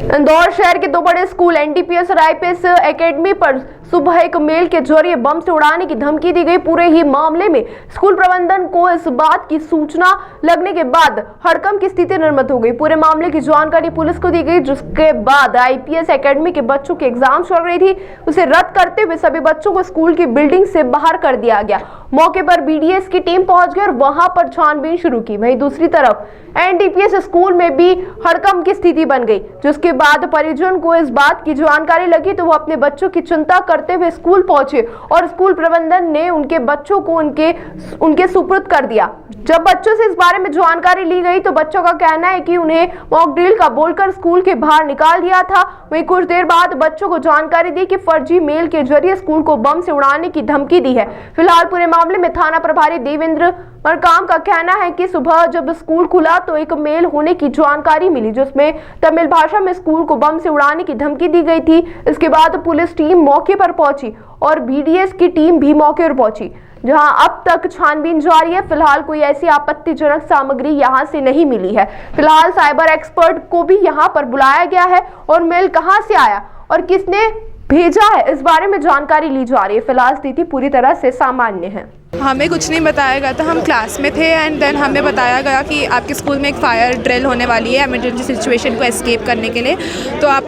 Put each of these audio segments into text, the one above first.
इंदौर शहर के दो बड़े स्कूल एनडीपीएस और आईपीएस एकेडमी पर सुबह एक मेल के जरिए बम से उड़ाने की धमकी दी गई। पूरे ही मामले में स्कूल प्रबंधन को इस बात की सूचना लगने के बाद हड़कंप की स्थिति निर्मित हो गई। पूरे मामले की जानकारी पुलिस को दी गई, जिसके बाद आईपीएस एकेडमी के बच्चों के एग्जाम चल रही थी, उसे रद्द करते हुए सभी बच्चों को स्कूल की बिल्डिंग से बाहर कर दिया गया। मौके पर बीडीएस की टीम पहुंच गई और वहां पर छानबीन शुरू की। वहीं दूसरी तरफ एनडीपीएस स्कूल में भी हड़कंप की स्थिति बन गई, जिसके बाद परिजन को इस बात की जानकारी लगी तो वो अपने बच्चों की चिंता करते हुए स्कूल पहुंचे और स्कूल प्रबंधन ने उनके बच्चों को उनके सुपुर्द कर दिया। जब बच्चों से इस बारे में जानकारी ली गई तो बच्चों का कहना है कि उन्हें मॉक ड्रिल का बोलकर स्कूल के बाहर निकाल दिया था। वहीं कुछ देर बाद बच्चों को जानकारी दी कि फर्जी मेल के जरिए स्कूल को बम से उड़ाने की धमकी दी है। फिलहाल पूरे मामले में थाना प्रभारी देवेंद्र मरकाम का कहना है कि सुबह जब स्कूल खुला तो एक मेल होने की जानकारी मिली, जिसमें तमिल भाषा में स्कूल को बम से उड़ाने की धमकी दी गई थी। इसके बाद पुलिस टीम मौके पर पहुंची और बीडीएस की टीम भी मौके पर पहुंची, जहां अब तक छानबीन जारी है। फिलहाल कोई ऐसी आपत्तिजनक सामग्री यहां से नहीं मिली है। फिलहाल साइबर एक्सपर्ट को भी यहां पर बुलाया गया है और मेल कहां से आया और किसने भेजा है, इस बारे में जानकारी ली जा रही है। फिलहाल स्थिति पूरी तरह से सामान्य है। हमें कुछ नहीं बताया गया था, हम क्लास में थे एंड देन हमें बताया गया कि आपके स्कूल में एक फायर ड्रिल होने वाली है इमरजेंसी सिचुएशन को एस्केप करने के लिए, तो आप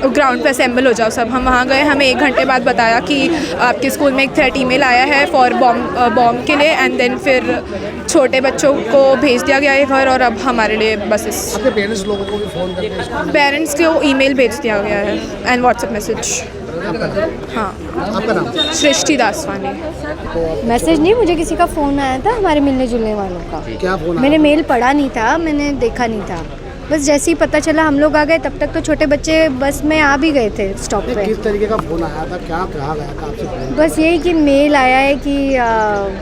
ग्राउंड पे असेंबल हो जाओ सब। हम वहाँ गए, हमें 1 घंटे बाद बताया कि आपके स्कूल में एक थ्रेट ईमेल आया है फॉर बॉम्ब के लिए एंड देन फिर छोटे बच्चों को भेज दिया गया है घर और अब हमारे लिए बस पेरेंट्स लोगों को भी फ़ोन करके पेरेंट्स को ईमेल भेज दिया गया है एंड व्हाट्सएप मैसेज। हाँ, आपका नाम? सृष्टि दासवानी। मैसेज नहीं, मुझे किसी का फ़ोन आया था हमारे मिलने जुलने वालों का। क्या फ़ोन? मैंने मेल पढ़ा नहीं था, मैंने देखा नहीं था, बस जैसे ही पता चला हम लोग आ गए। तब तक तो छोटे बच्चे बस में आ भी गए थे स्टॉप पे। किस तरीके का फ़ोन आया था, क्या कहा गया था आपसे? बस यही कि मेल आया है कि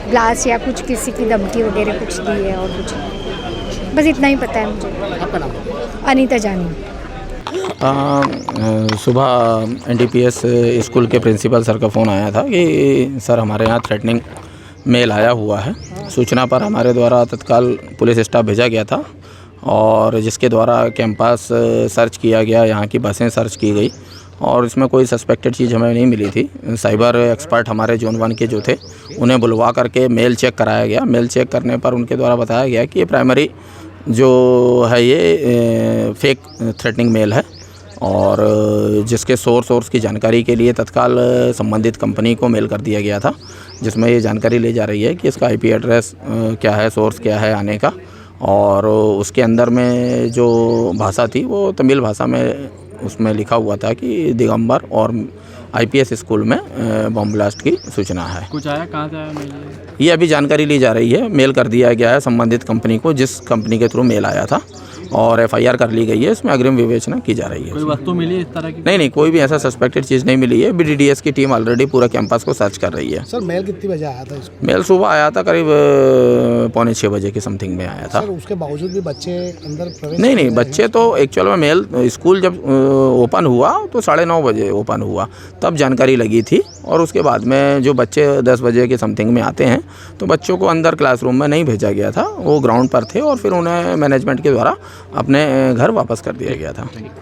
ब्लास्ट या कुछ किसी की धमकी वगैरह कुछ दी है और कुछ नहीं। बस इतना ही पता है मुझे। आपका नाम? अनीता जानी। सुबह एनडीपीएस स्कूल के प्रिंसिपल सर का फ़ोन आया था कि सर हमारे यहाँ थ्रेटनिंग मेल आया हुआ है। सूचना पर हमारे द्वारा तत्काल पुलिस स्टाफ भेजा गया था और जिसके द्वारा कैंपस सर्च किया गया, यहाँ की बसें सर्च की गई और इसमें कोई सस्पेक्टेड चीज़ हमें नहीं मिली थी। साइबर एक्सपर्ट हमारे जोन 1 के जो थे उन्हें बुलवा करके मेल चेक कराया गया। मेल चेक करने पर उनके द्वारा बताया गया कि ये प्राइमरी जो है ये फेक थ्रेटनिंग मेल है और जिसके सोर्स की जानकारी के लिए तत्काल संबंधित कंपनी को मेल कर दिया गया था, जिसमें ये जानकारी ली जा रही है कि इसका आईपी एड्रेस क्या है, सोर्स क्या है आने का, और उसके अंदर में जो भाषा थी वो तमिल भाषा में उसमें लिखा हुआ था कि दिगंबर और आईपीएस स्कूल में बम ब्लास्ट की सूचना है। कुछ आया, कहाँ से आया मेल? ये अभी जानकारी ली जा रही है। मेल कर दिया गया है संबंधित कंपनी को, जिस कंपनी के थ्रू मेल आया था, और एफआईआर कर ली गई है। इसमें अग्रिम विवेचना की जा रही है। कोई वस्तु मिली इस तरह की? नहीं, कोई भी ऐसा सस्पेक्टेड चीज़ नहीं मिली है। बीडीडीएस की टीम ऑलरेडी पूरा कैंपस को सर्च कर रही है। सर मेल कितनी बजे आया था इसको? मेल सुबह आया था, करीब 5:45 बजे के समथिंग में आया था। सर उसके बावजूद भी बच्चे अंदर प्रवेश नहीं, बच्चे तो एक्चुअल में मेल स्कूल जब ओपन हुआ तो 9:30 बजे ओपन हुआ, तब जानकारी लगी थी और उसके बाद में जो बच्चे 10 बजे के समथिंग में आते हैं तो बच्चों को अंदर क्लासरूम में नहीं भेजा गया था, वो ग्राउंड पर थे और फिर उन्हें मैनेजमेंट के द्वारा अपने घर वापस कर दिया गया था।